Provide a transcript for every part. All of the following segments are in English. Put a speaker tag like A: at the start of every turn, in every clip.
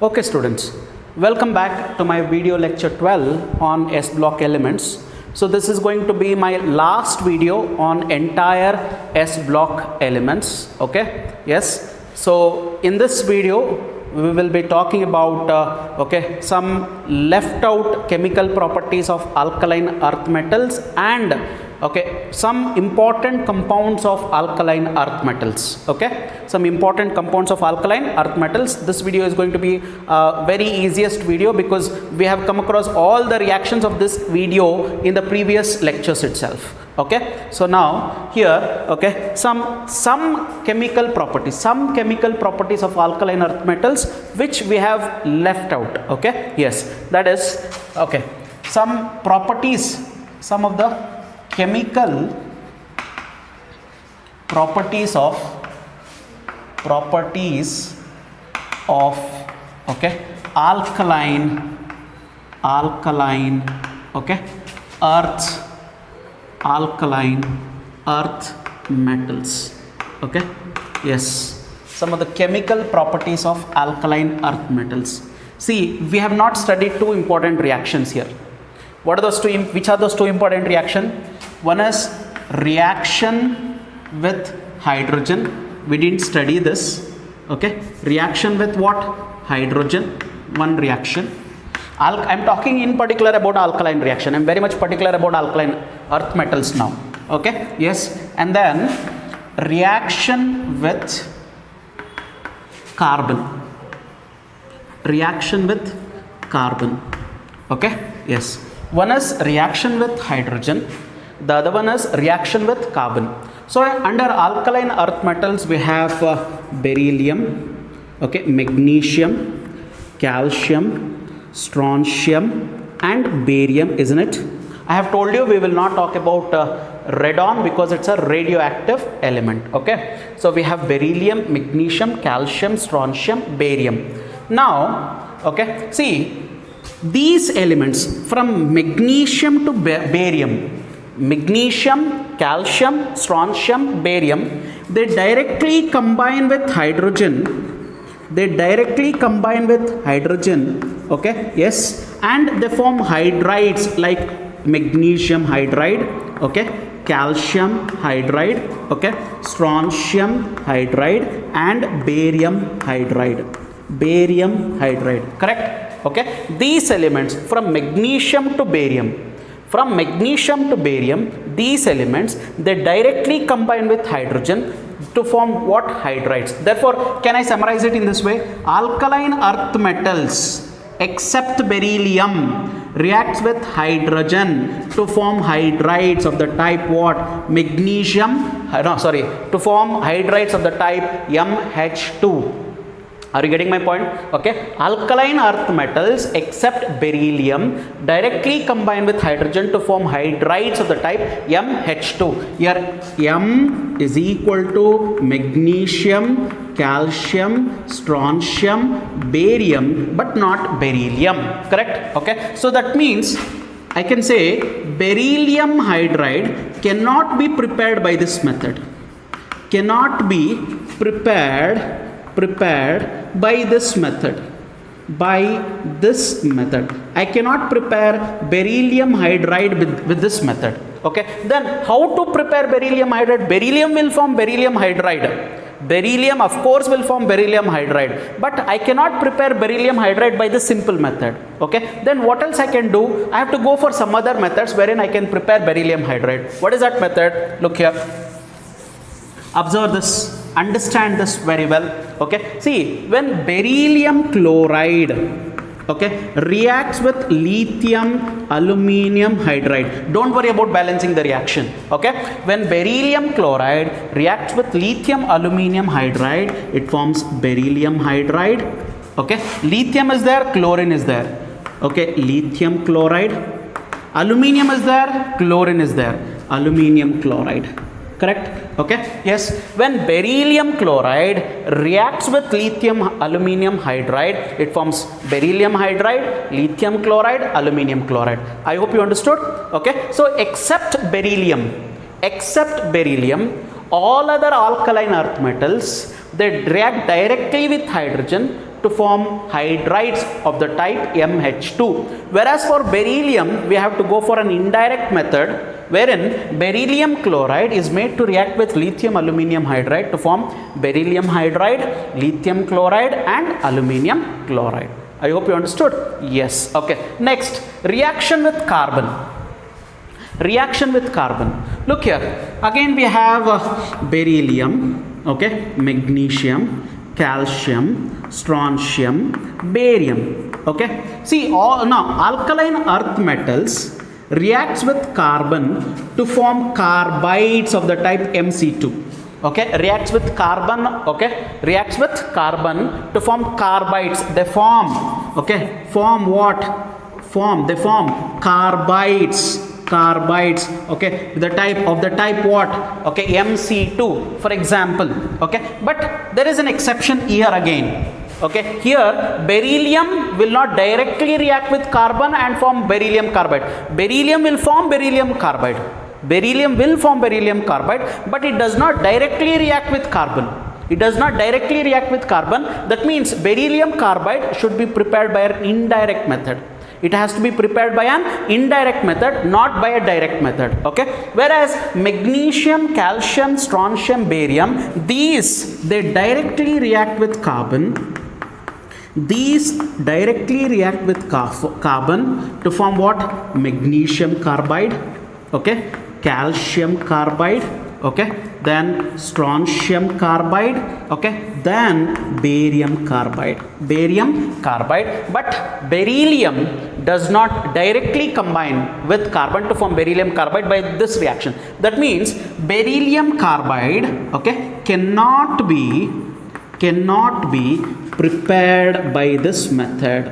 A: Okay students, welcome back to my video lecture 12 on S block elements. So this is going to be my last video on entire S block elements. Okay, yes. So in this video we will be talking about some left out chemical properties of alkaline earth metals and some important compounds of alkaline earth metals. Some important compounds of alkaline earth metals. This video is going to be very easiest video because we have come across all the reactions of this video in the previous lectures itself. So now here some chemical properties of alkaline earth metals which we have left out. That is some properties, some of the chemical properties of alkaline earth metals. Some of the chemical properties of alkaline earth metals. See, we have not studied two important reactions here. What are those two? Which are those two important reactions? One is reaction with hydrogen. We didn't study this. Reaction with what? Hydrogen. One reaction. I'm talking in particular about alkaline reaction. I'm very much particular about alkaline earth metals now. And then reaction with carbon. One is reaction with hydrogen, the other one is reaction with carbon. So under alkaline earth metals we have beryllium, magnesium, calcium, strontium and barium, isn't it? I have told you we will not talk about radon because it's a radioactive element. So we have beryllium, magnesium, calcium, strontium, barium. Now see, these elements from magnesium to barium, magnesium, calcium, strontium, barium, they directly combine with hydrogen. And they form hydrides like magnesium hydride, calcium hydride, strontium hydride and barium hydride. Correct? These elements from magnesium to barium, these elements, they directly combine with hydrogen to form what? Hydrides. Therefore, can I summarize it in this way? Alkaline earth metals except beryllium reacts with hydrogen to form hydrides of the type what? To form hydrides of the type MH2. Are you getting my point? Alkaline earth metals except beryllium directly combine with hydrogen to form hydrides of the type MH2. Here M is equal to magnesium, calcium, strontium, barium but not beryllium. Correct? So that means I can say beryllium hydride cannot be prepared by this method. By this method. I cannot prepare beryllium hydride with this method. Then how to prepare beryllium hydride? Beryllium will form beryllium hydride. Beryllium of course will form beryllium hydride, but I cannot prepare beryllium hydride by the simple method. Then what else I can do? I have to go for some other methods wherein I can prepare beryllium hydride. What is that method? Look here. Observe this. Understand this very well. See, when beryllium chloride reacts with lithium aluminum hydride, don't worry about balancing the reaction. When beryllium chloride reacts with lithium aluminum hydride, it forms beryllium hydride. Lithium is there, chlorine is there. Lithium chloride. Aluminum is there, chlorine is there. Aluminum chloride. Correct? Yes. When beryllium chloride reacts with lithium aluminum hydride, it forms beryllium hydride, lithium chloride, aluminum chloride. I hope you understood. So except beryllium, all other alkaline earth metals, they react directly with hydrogen to form hydrides of the type MH2. Whereas for beryllium, we have to go for an indirect method wherein beryllium chloride is made to react with lithium aluminum hydride to form beryllium hydride, lithium chloride and aluminum chloride. I hope you understood. Yes. Okay. Next, reaction with carbon. Reaction with carbon. Look here. Again we have beryllium, okay, magnesium, calcium, strontium, barium. Okay. See, all now alkaline earth metals reacts with carbon to form carbides of the type MC2. Okay, reacts with carbon, okay, reacts with carbon to form carbides. They form, okay, form what? They form carbides, okay, the type what? Okay, MC2, for example, okay. But there is an exception here again. Okay, here beryllium will not directly react with carbon and form beryllium carbide. Beryllium will form beryllium carbide. Beryllium will form beryllium carbide, but it does not directly react with carbon. It does not directly react with carbon. That means beryllium carbide should be prepared by an indirect method. It has to be prepared by an indirect method, not by a direct method. Okay. Whereas magnesium, calcium, strontium, barium, they directly react with carbon. These directly react with carbon to form what? Magnesium carbide, okay, calcium carbide, okay, then strontium carbide, okay, then barium carbide. But beryllium does not directly combine with carbon to form beryllium carbide by this reaction. That means beryllium carbide, okay, cannot be prepared by this method.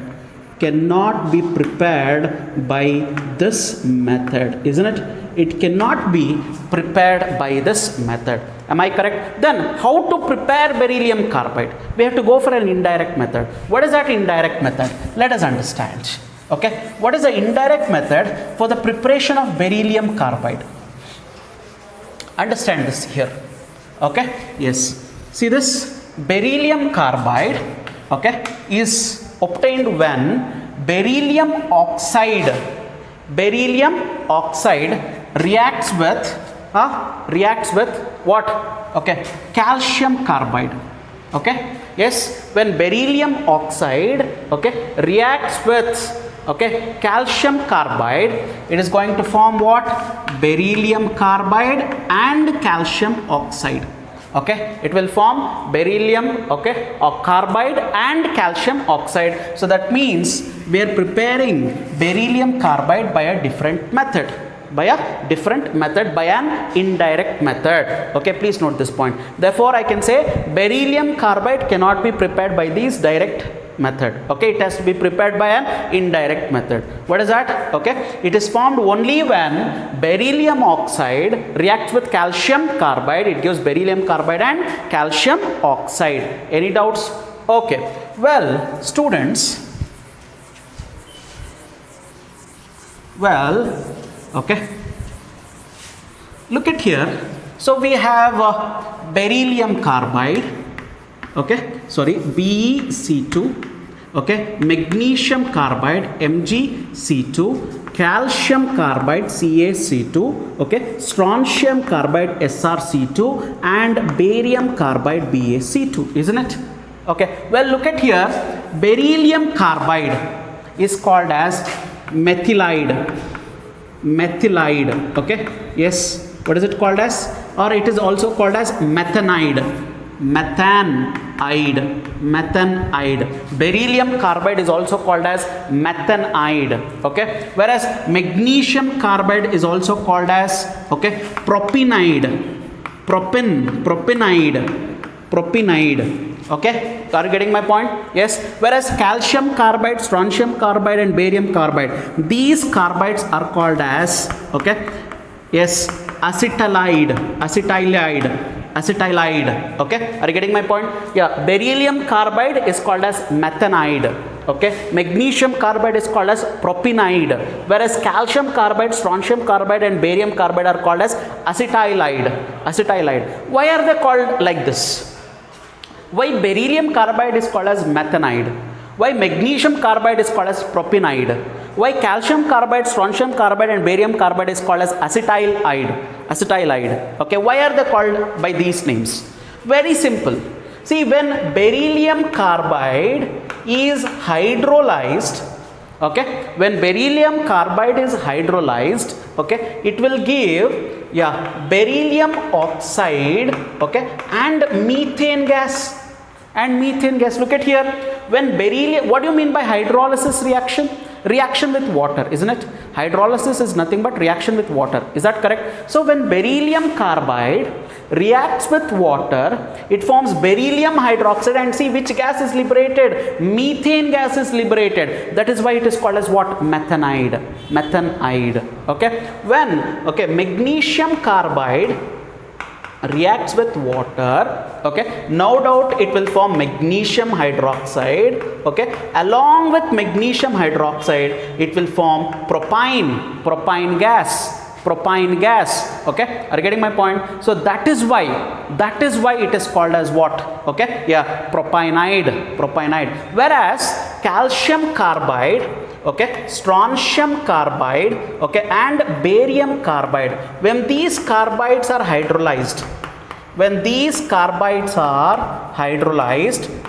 A: Cannot be prepared by this method, isn't it? It cannot be prepared by this method. Am I correct? Then how to prepare beryllium carbide? We have to go for an indirect method. What is that indirect method? Let us understand. Okay, what is the indirect method for the preparation of beryllium carbide? Understand this here. Okay, yes. See this beryllium carbide, okay, is obtained when beryllium oxide reacts with what? Okay, calcium carbide. Okay, yes, when beryllium oxide, okay, reacts with, okay, calcium carbide, it is going to form what? Beryllium carbide and calcium oxide. Okay, it will form beryllium, okay, or carbide and calcium oxide. So that means we are preparing beryllium carbide by a different method, by an indirect method. Okay, please note this point. Therefore I can say beryllium carbide cannot be prepared by these direct method. Okay, it has to be prepared by an indirect method. What is that? Okay, it is formed only when beryllium oxide reacts with calcium carbide. It gives beryllium carbide and calcium oxide. Any doubts? Okay, well students, okay, look at here. So we have beryllium carbide, okay, sorry, BeC2, okay, magnesium carbide MgC2, calcium carbide CaC2, okay, strontium carbide SrC2 and barium carbide BaC2, isn't it? Okay, well look at here, beryllium carbide is called as methylide, okay, yes, what is it called as? Or it is also called as methanide. Beryllium carbide is also called as methanide, okay, whereas magnesium carbide is also called as, okay, propinide, okay, are you getting my point? Yes, whereas calcium carbide, strontium carbide and barium carbide, these carbides are called as, okay, yes, acetylide, okay, are you getting my point? Yeah, beryllium carbide is called as methanide, okay, magnesium carbide is called as propinide, whereas calcium carbide, strontium carbide and barium carbide are called as acetylide. Why are they called like this? Why beryllium carbide is called as methanide? Why magnesium carbide is called as propionide? Why calcium carbide, strontium carbide and barium carbide is called as acetylide? Okay, why are they called by these names? Very simple. See, when beryllium carbide is hydrolyzed, okay, when beryllium carbide is hydrolyzed, okay, it will give beryllium oxide, okay, and methane gas. Look at here. When beryllium, what do you mean by hydrolysis reaction? Reaction with water, isn't it? Hydrolysis is nothing but reaction with water. Is that correct? So when beryllium carbide reacts with water, it forms beryllium hydroxide, and see which gas is liberated? Methane gas is liberated. That is why it is called as what? Methanide. Okay. When magnesium carbide reacts with water, okay, no doubt it will form magnesium hydroxide, okay, along with magnesium hydroxide it will form propane gas, okay, are you getting my point? So that is why it is called as what? Okay, propionide. Whereas calcium carbide, okay, strontium carbide, okay, and barium carbide, when these carbides are hydrolyzed,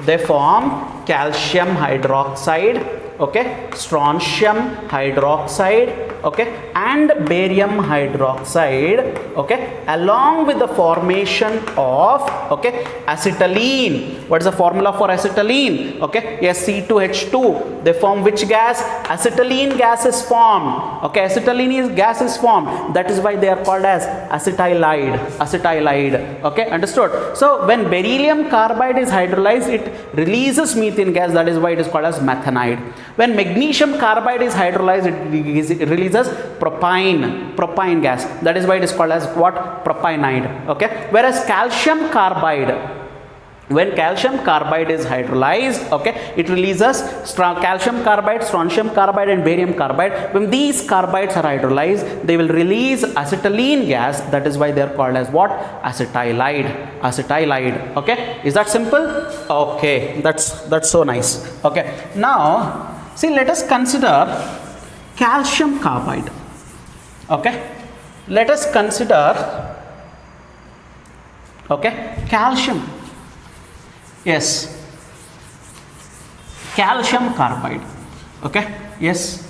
A: they form calcium hydroxide, okay, strontium hydroxide, okay, and barium hydroxide, okay, along with the formation of, okay, acetylene. What is the formula for acetylene? Okay, C2H2. They form which gas? Acetylene gas is formed. Okay, gas is formed. That is why they are called as acetylide. Okay, understood? So when beryllium carbide is hydrolyzed, it releases methane gas. That is why it is called as methanide. When magnesium carbide is hydrolyzed, it releases propane gas. That is why it is called as what? Propionide. Okay. Whereas calcium carbide, when calcium carbide is hydrolyzed, okay, it releases calcium carbide, strontium carbide and barium carbide. When these carbides are hydrolyzed, they will release acetylene gas. That is why they are called as what? Acetylide. Okay, is that simple? Okay, that's so nice. Okay, now see, let us consider calcium carbide. Okay, let us consider, okay, calcium. Yes, calcium carbide. Okay, yes,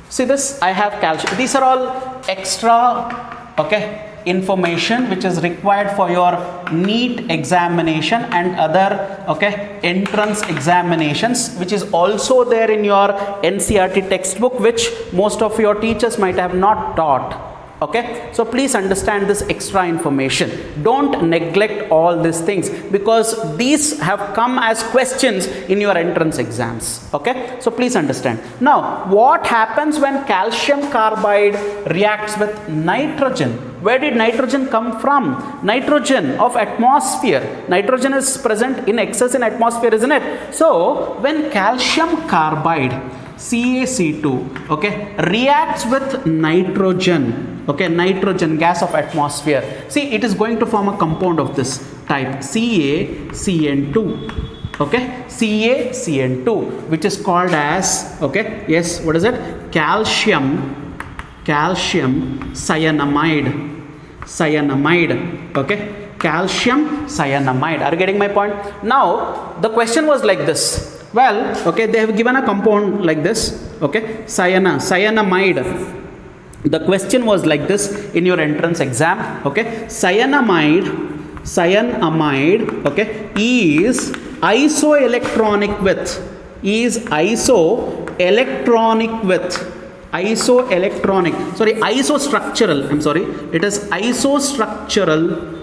A: see this, I have calcium. These are all extra, okay, information which is required for your NEET examination and other, okay, entrance examinations, which is also there in your NCERT textbook, which most of your teachers might have not taught. Okay, so please understand this extra information. Don't neglect all these things, because these have come as questions in your entrance exams. Okay, so please understand. Now, what happens when calcium carbide reacts with nitrogen? Where did nitrogen come from? Nitrogen of atmosphere. Nitrogen is present in excess in atmosphere, isn't it? So when calcium carbide, CaC2, okay, reacts with nitrogen, okay, nitrogen gas of atmosphere, see, it is going to form a compound of this type, CaCN2, okay, CaCN2, which is called as, okay, yes, what is it? Calcium cyanamide, okay, calcium cyanamide. Are you getting my point? Now the question was like this. Well, okay, they have given a compound like this, okay, cyanamide. The question was like this in your entrance exam, okay, cyanamide, okay, is isoelectronic with, isostructural, I'm sorry, it is isostructural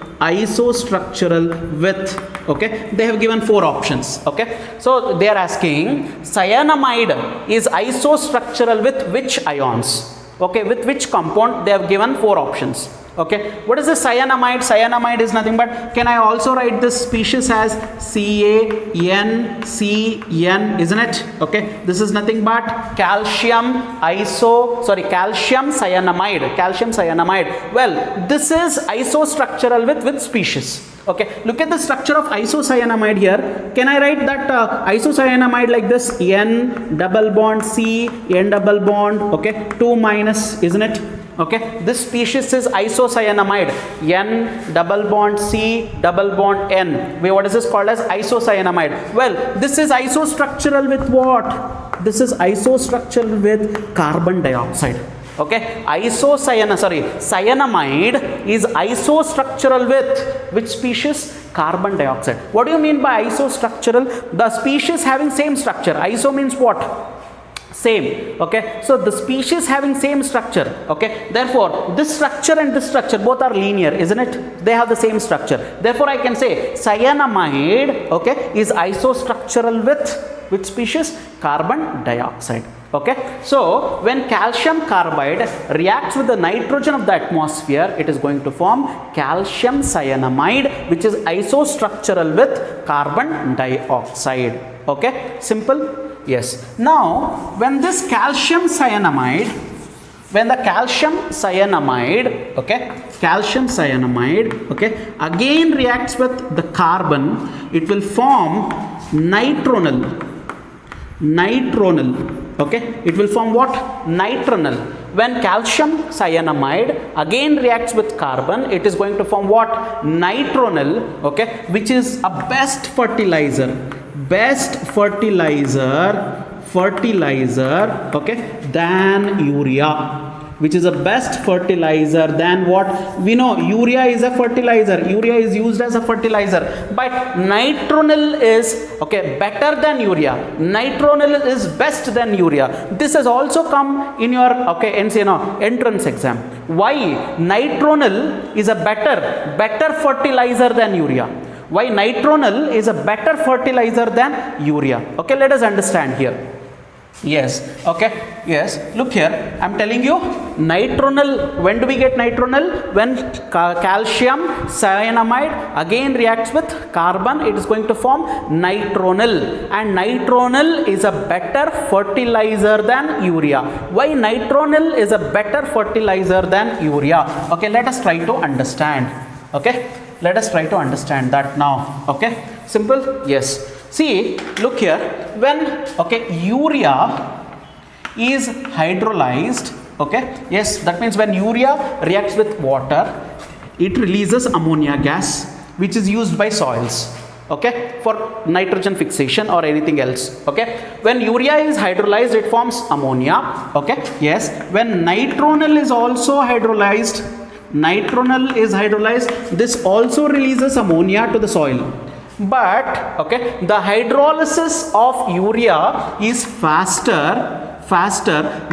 A: with, okay, they have given 4 options. Okay, so they are asking cyanamide is isostructural with which ions? Okay, with which compound? They have given 4 options. Okay, what is the cyanamide? Cyanamide is nothing but, can I also write this species as CaNCN, isn't it? Okay, this is nothing but calcium cyanamide. Well, this is isostructural with species. Okay, look at the structure of isocyanamide here. Can I write that isocyanamide like this? N double bond C, N double bond, okay, 2 minus, isn't it? Okay, this species is isocyanamide, N double bond C double bond N. What is this called as? Isocyanamide. Well, this is isostructural with what? This is isostructural with carbon dioxide. Okay, cyanamide is isostructural with which species? Carbon dioxide. What do you mean by isostructural? The species having same structure. Iso means what? Same. Okay, so the species having same structure. Okay, therefore this structure and this structure both are linear, isn't it? They have the same structure. Therefore I can say cyanamide, okay, is isostructural with which species? Carbon dioxide. Okay, so when calcium carbide reacts with the nitrogen of the atmosphere, it is going to form calcium cyanamide, which is isostructural with carbon dioxide. Okay, simple. Yes. Now, when this calcium cyanamide, okay, again reacts with the carbon, it will form nitronal. Okay, it will form what? Nitronal. When calcium cyanamide again reacts with carbon, it is going to form what? Nitronal, okay, which is a best fertilizer, okay, than urea. Which is a best fertilizer than what? We know urea is a fertilizer. Urea is used as a fertilizer. But nitronal is, okay, better than urea. Nitronal is best than urea. This has also come in your, okay, entrance exam. Why? Nitronal is a better fertilizer than urea. Why nitronal is a better fertilizer than urea? Okay, let us understand here. Yes, okay, yes, look here, I am telling you, nitronal, when do we get nitronal? When calcium cyanamide again reacts with carbon, it is going to form nitronal, and nitronal is a better fertilizer than urea. Why nitronal is a better fertilizer than urea? Okay, let us try to understand. Okay, let us try to understand that now. Okay, simple. Yes, see, look here, when, okay, urea is hydrolyzed, okay, yes, that means when urea reacts with water, it releases ammonia gas, which is used by soils, okay, for nitrogen fixation or anything else. Okay, when urea is hydrolyzed, it forms ammonia. Okay, yes, when nitronal is also hydrolyzed, this also releases ammonia to the soil. But, okay, the hydrolysis of urea is faster,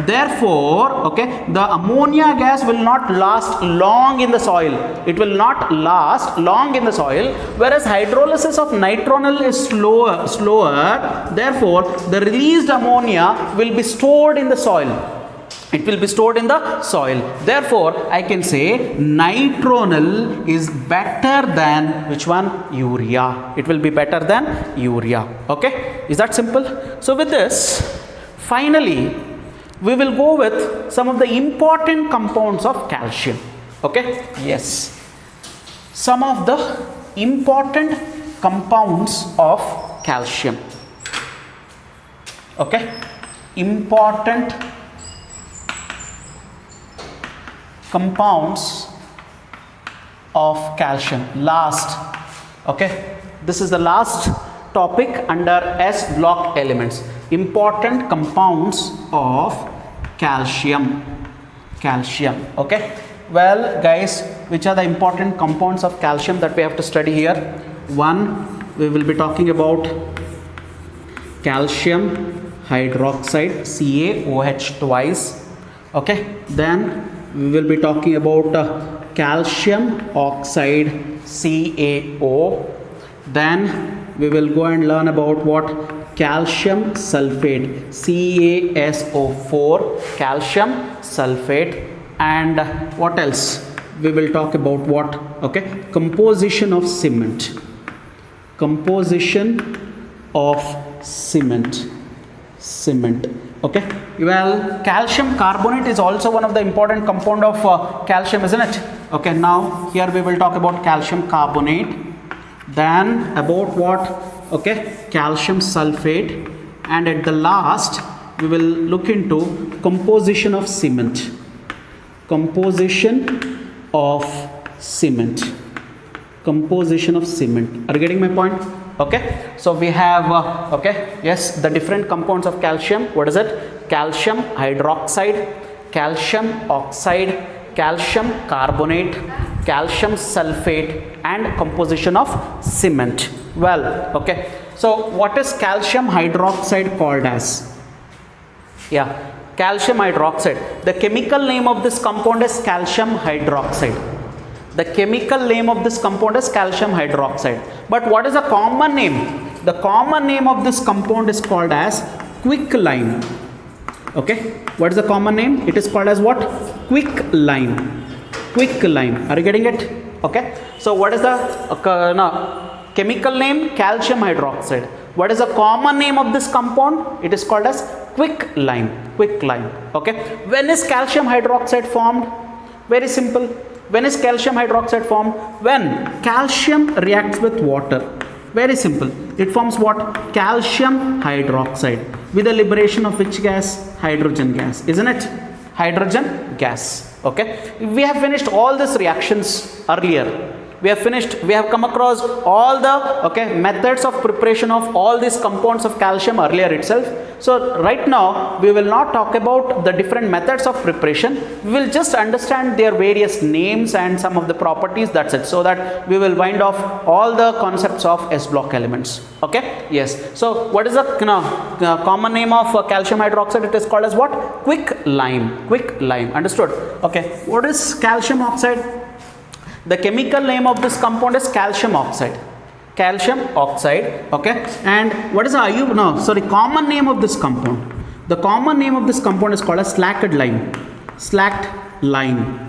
A: therefore, okay, the ammonia gas will not last long in the soil. It will not last long in the soil, whereas hydrolysis of nitronal is slower, therefore the released ammonia will be stored in the soil. It will be stored in the soil. Therefore, I can say nitronal is better than which one? Urea. It will be better than urea. Okay, is that simple? So with this, finally, we will go with some of the important compounds of calcium. Okay, yes, some of the important compounds of calcium. Okay, important compounds of calcium. Last, okay, this is the last topic under S block elements. Important compounds of calcium. Okay, well guys, which are the important compounds of calcium that we have to study here? One, we will be talking about calcium hydroxide, CaOH twice. Okay, then we will be talking about calcium oxide, CaO. Then we will go and learn about what? Calcium sulphate, CaSO4, calcium sulphate. And what else? we will talk about what? Okay, composition of cement. Composition of cement. Okay, well, calcium carbonate is also one of the important compound of calcium, isn't it? Okay, now here we will talk about calcium carbonate, then about what? Okay, calcium sulphate, and at the last we will look into composition of cement. Composition of cement. Composition of cement. Are you getting my point? Okay, so we have okay, yes, the different compounds of calcium. What is it? Calcium hydroxide, calcium oxide, calcium carbonate, calcium sulphate, and composition of cement. Well, okay, so what is calcium hydroxide called as? Yeah, calcium hydroxide. The chemical name of this compound is calcium hydroxide. The chemical name of this compound is calcium hydroxide. But what is the common name? The common name of this compound is called as quicklime. Okay, what is the common name? It is called as what? Quicklime. Quicklime. Are you getting it? Okay, so what is the chemical name? Calcium hydroxide. What is the common name of this compound? It is called as quicklime. Quicklime. Okay, when is calcium hydroxide formed? Very simple. When is calcium hydroxide formed? When calcium reacts with water. Very simple. It forms what? Calcium hydroxide. With the liberation of which gas? Hydrogen gas. Isn't it? Hydrogen gas. Okay. We have finished all these reactions earlier. We have come across all the methods of preparation of all these compounds of calcium earlier itself. So right now we will not talk about the different methods of preparation. We will just understand their various names and some of the properties. That's it. So that we will wind off all the concepts of S block elements. Okay. Yes. So what is the common name of calcium hydroxide? It is called as what? Quicklime. Quicklime. Understood? Okay. What is calcium oxide? The chemical name of this compound is calcium oxide. Calcium oxide. Okay. And what is the common name of this compound? The common name of this compound is called as slacked lime. Slacked lime.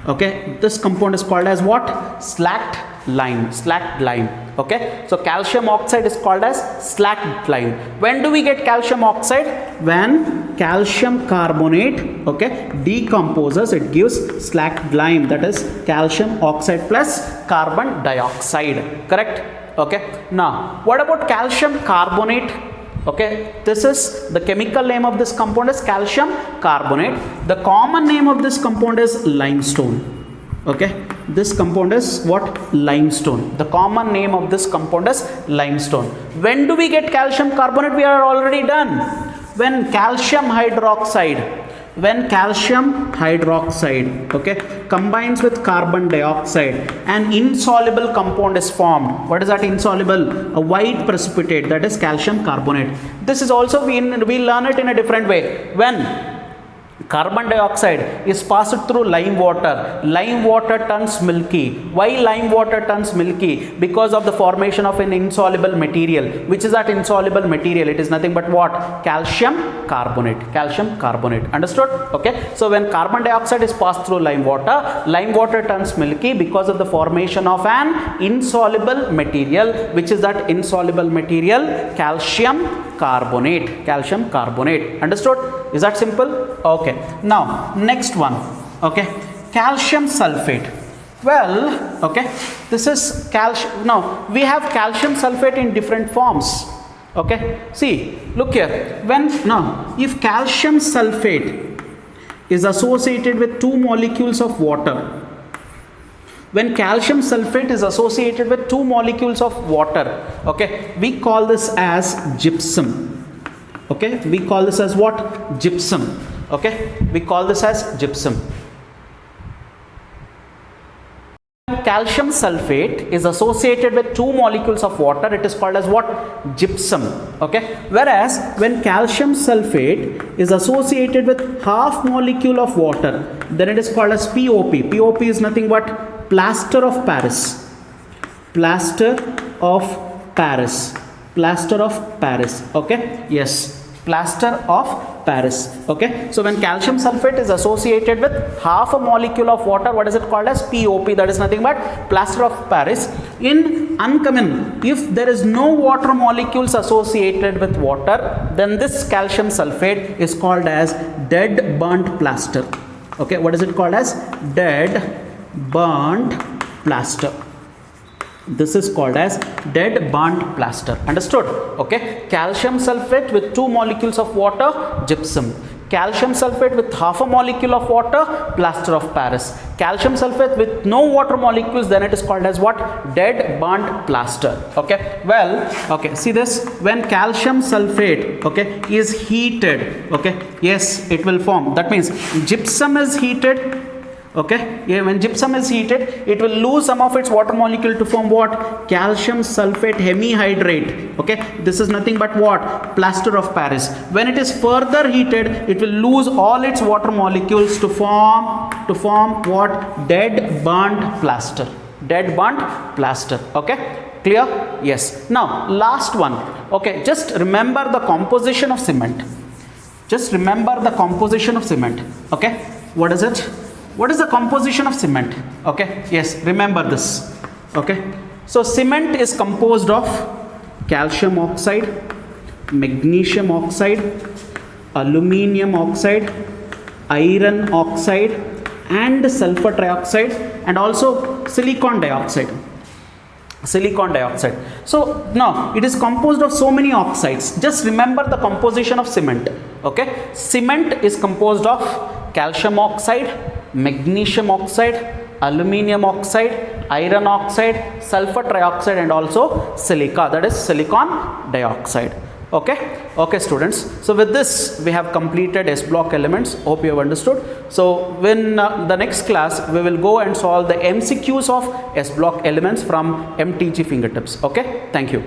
A: Okay. This compound is called as what? Slacked lime. Slacked lime. Okay. So calcium oxide is called as slacked lime. When do we get calcium oxide? When calcium carbonate decomposes, it gives slacked lime, that is calcium oxide plus carbon dioxide. Correct? Okay. Now what about calcium carbonate? Okay, this is the chemical name of this compound is calcium carbonate. The common name of this compound is limestone. Okay, this compound is what? Limestone. The common name of this compound is limestone. When do we get calcium carbonate? We are already done. When calcium hydroxide combines with carbon dioxide, an insoluble compound is formed. What is that insoluble? A white precipitate, that is calcium carbonate. This is also we learn it in a different way. When carbon dioxide is passed through lime water turns milky. Why lime water turns milky? Because of the formation of an insoluble material. Which is that insoluble material? It is nothing but what? Calcium carbonate. Calcium carbonate. Understood? Okay. So when carbon dioxide is passed through lime water turns milky because of the formation of an insoluble material. Which is that insoluble material? Calcium carbonate. Calcium carbonate. Understood? Is that simple? Okay. Now next one. Okay. Calcium sulphate. Well, okay, this is calcium. Now we have calcium sulphate in different forms. Okay, see, look here. If calcium sulphate is associated with two molecules of water, when calcium sulphate is associated with two molecules of water, okay, we call this as gypsum. Okay, we call this as what? Gypsum. Okay, we call this as gypsum. Calcium sulphate is associated with two molecules of water, it is called as what? Gypsum. Okay, whereas when calcium sulphate is associated with half molecule of water, then it is called as POP. POP is nothing but plaster of Paris. Plaster of Paris. Plaster of Paris. Okay, yes. plaster of Paris. Okay, so when calcium sulphate is associated with half a molecule of water, what is it called as? POP, that is nothing but plaster of Paris. In uncommon, if there is no water molecules associated with water, then this calcium sulphate is called as dead burnt plaster. Okay, what is it called as? Dead burnt plaster. This is called as dead burnt plaster. Understood? Okay, calcium sulphate with 2 molecules of water, gypsum. Calcium sulphate with half a molecule of water, plaster of Paris. Calcium sulphate with no water molecules, then it is called as what? Dead burnt plaster. Okay, well, okay, see this, when calcium sulphate, okay, is heated, okay, yes, it will form, that means gypsum is heated. Okay, yeah, when gypsum is heated, it will lose some of its water molecule to form what? Calcium sulphate hemihydrate. Okay, this is nothing but what? Plaster of Paris. When it is further heated, it will lose all its water molecules to form what? Dead burnt plaster. Dead burnt plaster. Okay, clear? Yes. Now last one. Okay, just remember the composition of cement. Just remember the composition of cement. Okay, what is it? What is the composition of cement? Okay, yes, remember this. Okay, so cement is composed of calcium oxide, magnesium oxide, aluminium oxide, iron oxide, and sulfur trioxide, and also silicon dioxide. Silicon dioxide. So now it is composed of so many oxides. Just remember the composition of cement. Okay, cement is composed of calcium oxide, magnesium oxide, aluminium oxide, iron oxide, sulfur trioxide, and also silica, that is silicon dioxide. Okay, okay students, so with this we have completed S block elements. Hope you have understood. So when the next class we will go and solve the MCQs of S block elements from MTG fingertips. Okay, thank you.